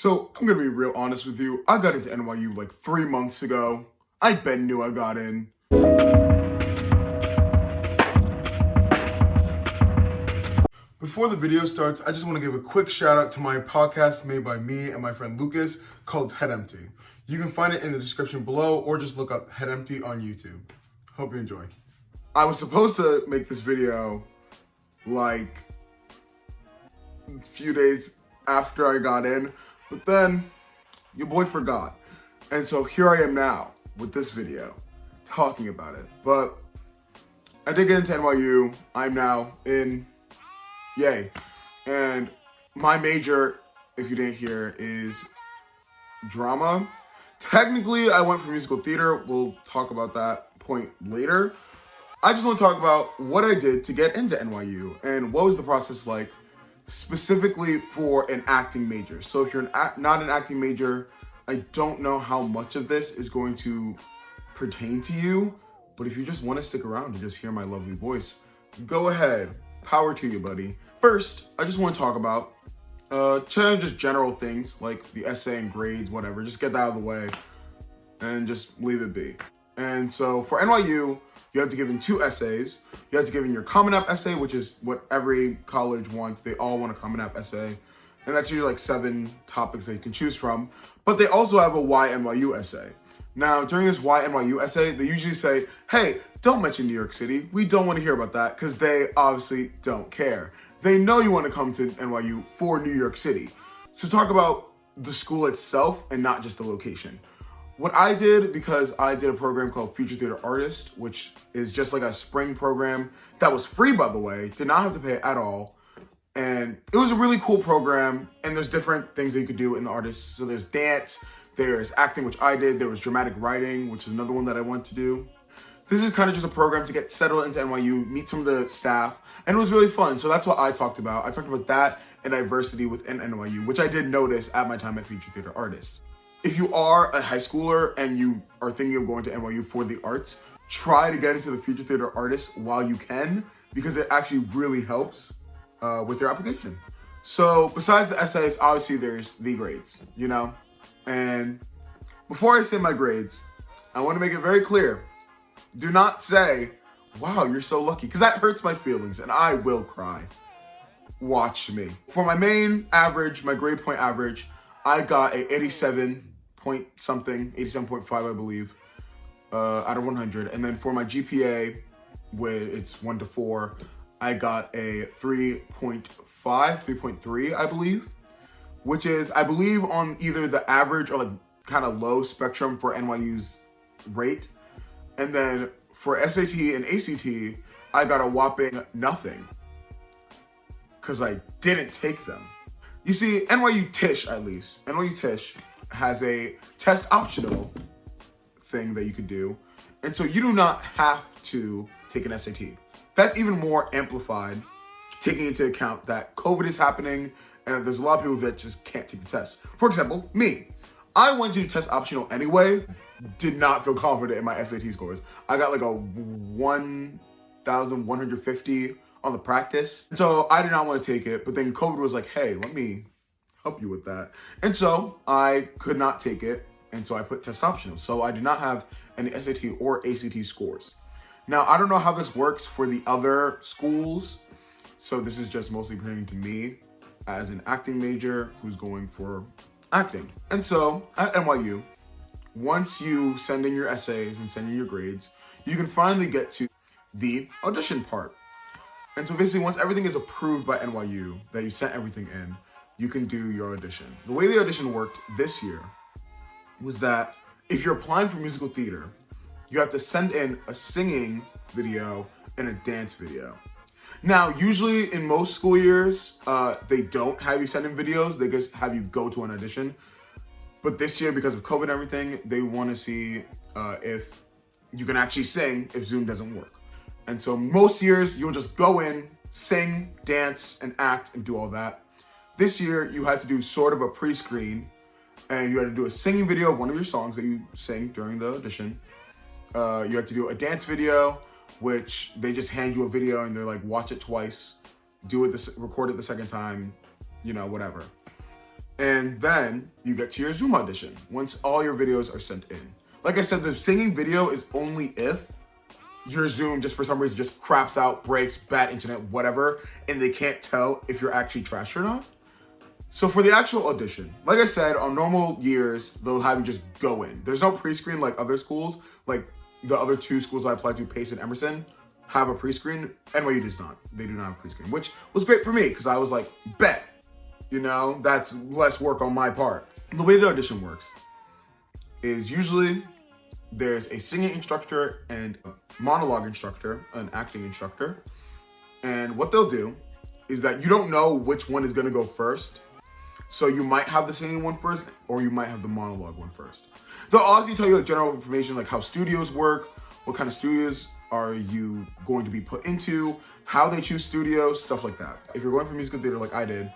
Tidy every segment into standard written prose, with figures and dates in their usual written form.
So I'm gonna be real honest with you. I got into NYU like 3 months ago. I bet knew I got in. Before the video starts, I just want to give a quick shout out to my podcast made by me and my friend Lucas called Head Empty. You can find it in the description below or just look up Head Empty on YouTube. Hope you enjoy. I was supposed to make this video like a few days after I got in, but then your boy forgot. And so here I am now with this video talking about it. But I did get into NYU. I'm now in, yay. And my major, if you didn't hear, is drama. Technically, I went for musical theater. We'll talk about that point later. I just want to talk about what I did to get into NYU and what was the process like specifically for an acting major. So if you're not an acting major, I don't know how much of this is going to pertain to you, but if you just want to stick around to just hear my lovely voice, go ahead. Power to you, buddy. First, I just want to talk about just general things like the essay and grades, whatever. Just get that out of the way and just leave it be. And so for NYU, you have to give in 2 essays. You have to give in your Common App essay, which is what every college wants. They all want a Common App essay. And that's usually like 7 topics that you can choose from. But they also have a Why NYU essay. Now, during this Why NYU essay, they usually say, hey, don't mention New York City. We don't want to hear about that because they obviously don't care. They know you want to come to NYU for New York City. So talk about the school itself and not just the location. What I did, because I did a program called Future Theater Artist, which is just like a spring program that was free, by the way, did not have to pay at all. And it was a really cool program. And there's different things that you could do in the artist. So there's dance, there's acting, which I did. There was dramatic writing, which is another one that I want to do. This is kind of just a program to get settled into NYU, meet some of the staff, and it was really fun. So that's what I talked about. I talked about that and diversity within NYU, which I did notice at my time at Future Theater Artist. If you are a high schooler and you are thinking of going to NYU for the arts, try to get into the Future Theater Artist while you can, because it actually really helps with your application. So besides the essays, obviously there's the grades, you know? And before I say my grades, I want to make it very clear. Do not say, wow, you're so lucky, because that hurts my feelings and I will cry. Watch me. For my main average, my grade point average, I got a 87 point something, 87.5, I believe, out of 100. And then for my GPA, where it's 1 to 4, I got a 3.5, 3.3, I believe, which is, I believe, on either the average or like kind of low spectrum for NYU's rate. And then for SAT and ACT, I got a whopping nothing because I didn't take them. You see, NYU TISCH, at least, NYU TISCH has a test optional thing that you could do. And so you do not have to take an SAT. That's even more amplified, taking into account that COVID is happening and there's a lot of people that just can't take the test. For example, me. I went to do test optional anyway, did not feel confident in my SAT scores. I got like a 1,150 on the practice. So I did not want to take it, but then COVID was like, hey, let me help you with that. And so I could not take it, and so I put test optional. So I did not have any SAT or ACT scores. Now, I don't know how this works for the other schools. So this is just mostly pertaining to me as an acting major who's going for acting. And so at NYU, once you send in your essays and send in your grades, you can finally get to the audition part. And so basically, once everything is approved by NYU, that you sent everything in, you can do your audition. The way the audition worked this year was that if you're applying for musical theater, you have to send in a singing video and a dance video. Now, usually in most school years, they don't have you send in videos. They just have you go to an audition. But this year, because of COVID and everything, they want to see if you can actually sing if Zoom doesn't work. And so most years, you'll just go in, sing, dance, and act, and do all that. This year, you had to do sort of a pre-screen, and you had to do a singing video of one of your songs that you sing during the audition. You have to do a dance video, which they just hand you a video, and they're like, watch it twice, record it the second time, you know, whatever. And then you get to your Zoom audition once all your videos are sent in. Like I said, the singing video is only if your Zoom just for some reason just craps out, breaks, bad internet, whatever, and they can't tell if you're actually trash or not. So for the actual audition, like I said, on normal years, they'll have you just go in. There's no pre-screen like other schools, like the other two schools I applied to, Pace and Emerson, have a pre-screen. NYU does not. They do not have a pre-screen, which was great for me because I was like, bet, you know, that's less work on my part. The way the audition works is usually there's a singing instructor and a monologue instructor, an acting instructor. And what they'll do is that you don't know which one is going to go first. So you might have the singing one first, or you might have the monologue one first. They'll obviously tell you like general information, like how studios work, what kind of studios are you going to be put into, how they choose studios, stuff like that. If you're going for musical theater like I did,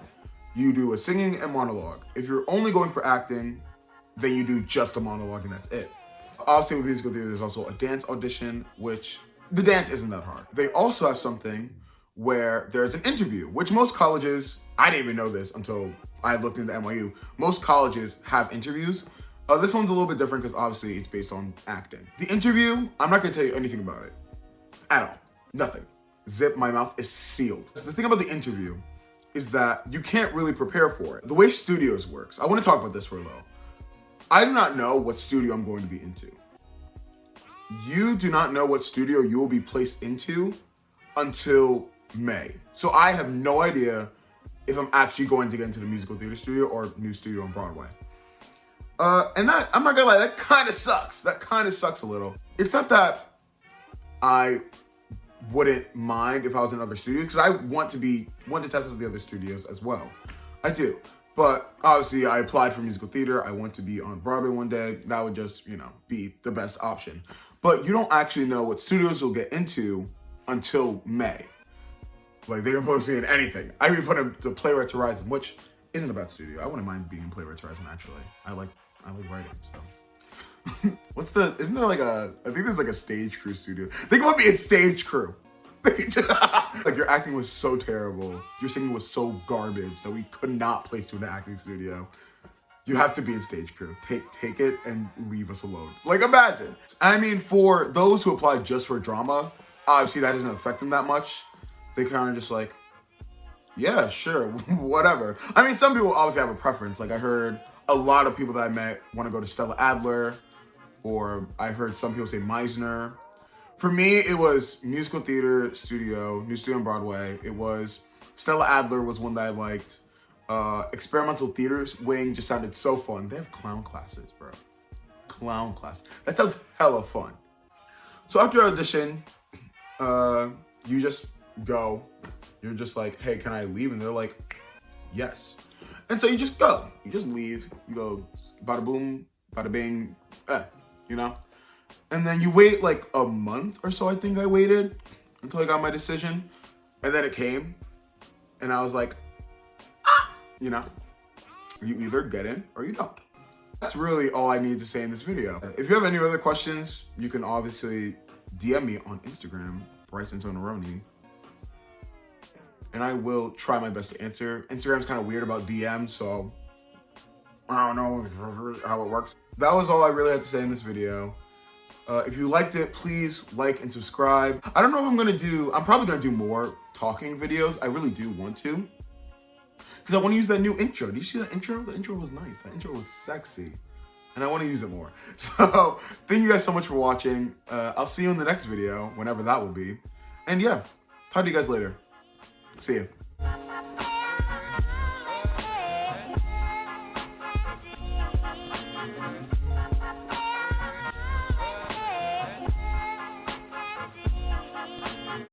you do a singing and monologue. If you're only going for acting, then you do just a monologue and that's it. Obviously with musical theater, there's also a dance audition, which the dance isn't that hard. They also have something where there's an interview, which most colleges, I didn't even know this until I looked into NYU. Most colleges have interviews. This one's a little bit different because obviously it's based on acting. The interview, I'm not gonna tell you anything about it at all, nothing. Zip, my mouth is sealed. The thing about the interview is that you can't really prepare for it. The way studios works, I wanna talk about this for a little. I do not know what studio I'm going to be into. You do not know what studio you will be placed into until May. So I have no idea if I'm actually going to get into the musical theater studio or new studio on Broadway. And that, I'm not gonna lie, that kind of sucks. That kind of sucks a little. It's not that I wouldn't mind if I was in other studios, because I want to test out the other studios as well. I do. But obviously I applied for musical theater. I want to be on Broadway one day. That would just, you know, be the best option. But you don't actually know what studios you'll get into until May. Like, they can post me in anything. I even put in the Playwrights Horizon, which isn't a bad studio. I wouldn't mind being in Playwrights Horizon, actually. I like writing, so. Isn't there like I think there's like a stage crew studio. Think about being stage crew. Like, your acting was so terrible. Your singing was so garbage that we could not place you in an acting studio. You have to be in stage crew. Take it and leave us alone. Like, imagine. I mean, for those who apply just for drama, obviously that doesn't affect them that much. They kind of just like, yeah, sure, whatever. I mean, some people obviously have a preference. Like, I heard a lot of people that I met want to go to Stella Adler, or I heard some people say Meisner. For me, it was musical theater studio, new studio on Broadway. It was Stella Adler was one that I liked. Experimental theaters wing just sounded so fun. They have clown classes, bro. Clown class. That sounds hella fun. So after audition, you just go. You're just like, hey, can I leave? And they're like, yes. And so you just go. You just leave. You go, bada boom, bada bing, you know? And then you wait like a month or so, I think I waited until I got my decision. And then it came. And I was like, you know, you either get in or you don't. That's really all I need to say in this video. If you have any other questions, you can obviously DM me on Instagram, Bryson Tonaroni, and I will try my best to answer. Instagram's kind of weird about DMs, so I don't know how it works. That was all I really had to say in this video. If you liked it, please like and subscribe. I don't know what I'm probably gonna do more talking videos. I really do want to. Because I want to use that new intro. Did you see that intro? The intro was nice. That intro was sexy. And I want to use it more. So, thank you guys so much for watching. I'll see you in the next video, whenever that will be. And yeah, talk to you guys later. See you.